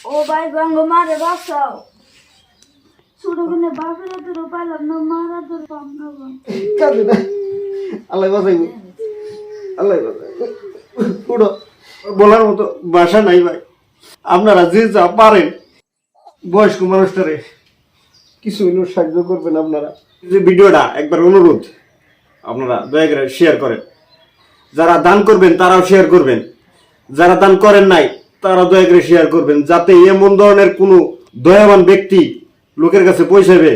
ও ভাই গঙ্গ মারে বাঁচাও ছোটখানে বাপের হাতের পাইলাম না মার হাতের পাম না কাঁদে না আল্লাহ বাঁচাইব আল্লাহ পুরো বলার মতো ভাষা নাই ভাই আপনারা যে যা পারেন বয়স্ক মানুষটারে কিছু হইলেও সাহায্য করবেন আপনারা যে ভিডিওটা একবার অনুরোধ আপনারা দয়া করে শেয়ার করেন যারা দান করবেন তারাও শেয়ার করবেন যারা দান করেন নাই তারা দয়া করে শেয়ার করবেন যাতে এমন ধরনের কোনো দয়াবান ব্যক্তি লোকের কাছে পৌঁছাবে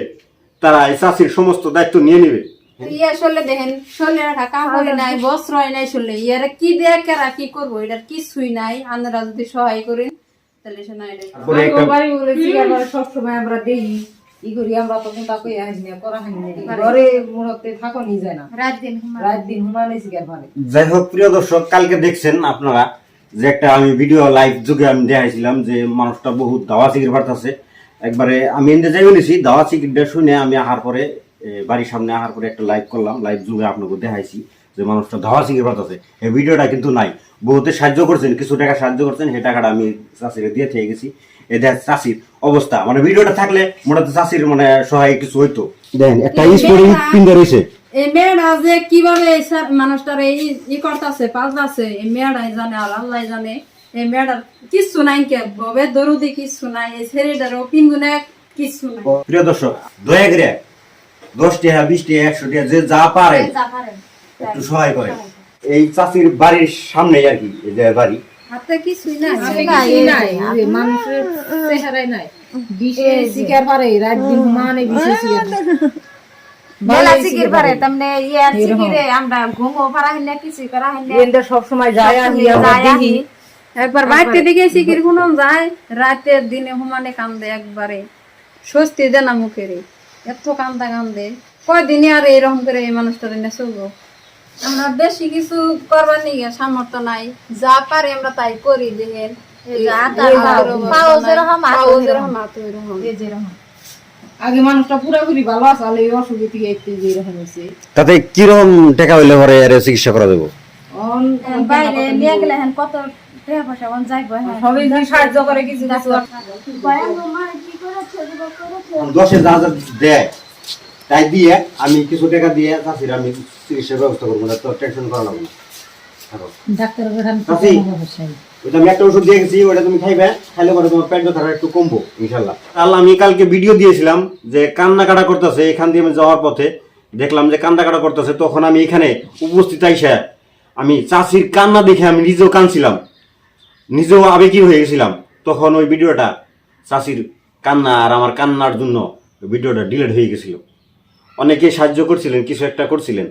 তারা এই চাষির সমস্ত দায়িত্ব নিয়ে নেবে ইয়া আসলে দেখেন শরীরে রাখা কাপড় নাই বস্ত্র নাই শুনলে ইয়ারা কি দিয়ে কেরা কি করবো এটার কিছুই নাই আপনারা যদি সহায় করেন তাহলে সে নাই বাড়ি বলে সবসময় আমরা দেই ই করি আমরা তো কোনটা কই আসি না করা হয়নি ঘরে মুহূর্তে থাকো নি যায় না রাত দিন হুমানে শিকার ভালো যাই হোক প্রিয় দর্শক কালকে দেখছেন আপনারা যে একটা আমি ভিডিও লাইভ যুগে আমি দেখাইছিলাম যে মানুষটা বহুত দাওয়া চিকির পারতেছে একবারে আমি এনে যাই বলেছি দাওয়া চিকিরটা শুনে আমি আহার পরে বাড়ির সামনে আহার পরে একটা লাইভ করলাম লাইভ যুগে আপনাকে দেখাইছি যে মানুষটা দাওয়া চিকির পারতেছে এই ভিডিওটা কিন্তু নাই বহুতে সাহায্য করছেন কিছু টাকা সাহায্য করছেন সেই টাকাটা আমি চাষিকে দিয়ে থেকে গেছি এই দেখ চাষির অবস্থা মানে ভিডিওটা থাকলে মনে হচ্ছে চাষির মানে সহায় কিছু হইতো দেখেন একটা স্পোর্টিং পিন রয়েছে এই মেয়েরা যে কিভাবে মানুষটার ই করতেছে পাল্টাছে এই মেয়েরাই জানে আর আল্লাহ জানে এই মেয়েটার কিছু নাই কে ববে দরুদি কিছু নাই এই ছেলেটারও পিনগুনে কিছু নাই প্রিয় দর্শক দয়া করে 10 টাকা 20 টাকা 100 টাকা যে যা পারেন একটু সহায় করেন এই চাষির বাড়ির সামনে আর কি এই যে বাড়ি হাতে কিছুই নাই মানুষের চেহারাই নাই বিশে শিকার পারে রাত দিন হুমানে বিশে শিকার বেলা চিকির পারে তামনে ইয়া চিকিরে আমরা ঘুমো পারা হইনা কিছু করা হইনা এন্ড সব সময় যায় আহি আমরা দেখি একবার বাইতে দিকে সিকির গুনন যায় রাতে দিনে হুমানে কান্দে একবারে স্বস্তি দেয় না মুখেরে এত কান্দে কয়দিনে আর এরকম করে এই মানুষটার এনে চলবো আমরা বেশি কিছু করবার নিয়ে সামর্থ্য নাই যা পারি আমরা তাই করি দেখেন আগে মানুষটা পুরাপুরি ভালো আছে আর এই অসুবিধা থেকে একটু যেরকম হয়েছে তাতে কিরকম টাকা হইলে পরে এর চিকিৎসা করা দেবো বাইরে নিয়ে গেলে হেন কত টাকা পয়সা কোন যাইবো হ্যাঁ সবাই সাহায্য করে কিছু কিছু গঙ্গ মারে কি করেছে দশে যা যা দেয় তাই দিয়ে আমি কিছু টাকা দিয়ে চাষির আমি চিকিৎসার ব্যবস্থা করবো না তো টেনশন করা লাগবে না ডাক্তার চাষি ওইটা আমি একটা ওষুধ দিয়ে গেছি ওটা তুমি খাইবে খাইলে পরে তোমার পেট ব্যথা একটু কমবো ইনশাল্লাহ তাহলে আমি কালকে ভিডিও দিয়েছিলাম যে কান্না কাটা করতেছে এখান দিয়ে আমি যাওয়ার পথে দেখলাম যে কান্না কাটা করতেছে তখন আমি এখানে উপস্থিত আইসা আমি চাষির কান্না দেখে আমি নিজেও কাঁদছিলাম নিজেও আবেগী হয়ে গেছিলাম তখন ওই ভিডিওটা চাষির কান্না আর আমার কান্নার জন্য ভিডিওটা ডিলিট হয়ে গেছিল অনেকে সাহায্য করছিলেন কিছু একটা করছিলেন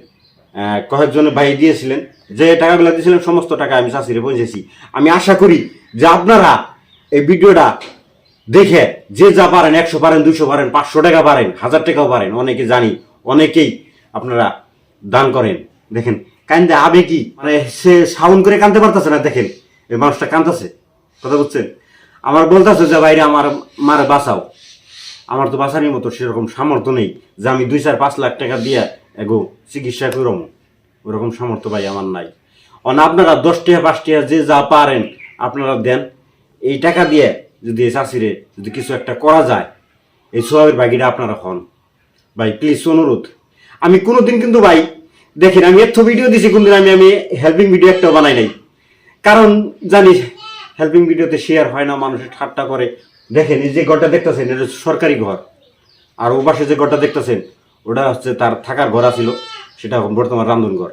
কয়েকজনে ভাই দিয়েছিলেন যে টাকাগুলো দিয়েছিলেন সমস্ত টাকা আমি চাষিরে পৌঁছেছি আমি আশা করি যে আপনারা এই ভিডিওটা দেখে যে যা পারেন 100 পারেন 200 পারেন 500 টাকা পারেন 1000 টাকাও পারেন অনেকে জানি অনেকেই আপনারা দান করেন দেখেন কান্দে আবেগী মানে সে সাউন্ড করে কাঁদতে পারতেছে না দেখেন এই মানুষটা কাঁদতেছে কথা বুঝছেন আমার বলতেছে যে বাইরে আমার মারে বাঁচাও আমার তো বাঁচানোর মতো সেরকম সামর্থ্য নেই যে আমি 2-4-5 লাখ টাকা দিয়ে এগো চিকিৎসা করম ওরকম সামর্থ্য ভাই আমার নাই আপনারা 10 টাকা 5 টাকা যে যা পারেন আপনারা দেন এই টাকা দিয়ে যদি চাষিরে যদি কিছু একটা করা যায় এই সোয়াবের বাকিটা আপনারা হন ভাই প্লিজ অনুরোধ আমি কোনোদিন কিন্তু ভাই দেখেন আমি এত ভিডিও দিছি কোনদিন আমি হেল্পিং ভিডিও একটাও বানাই নাই কারণ জানি হেল্পিং ভিডিওতে শেয়ার হয় না মানুষের ঠাট্টা করে দেখেন এই যে ঘরটা দেখতেছেন এটা সরকারি ঘর আর ও পাশে যে ঘরটা দেখতেছেন ওটা হচ্ছে তার থাকার ঘর ছিল সেটা এখন বর্তমান রান্ধন ঘর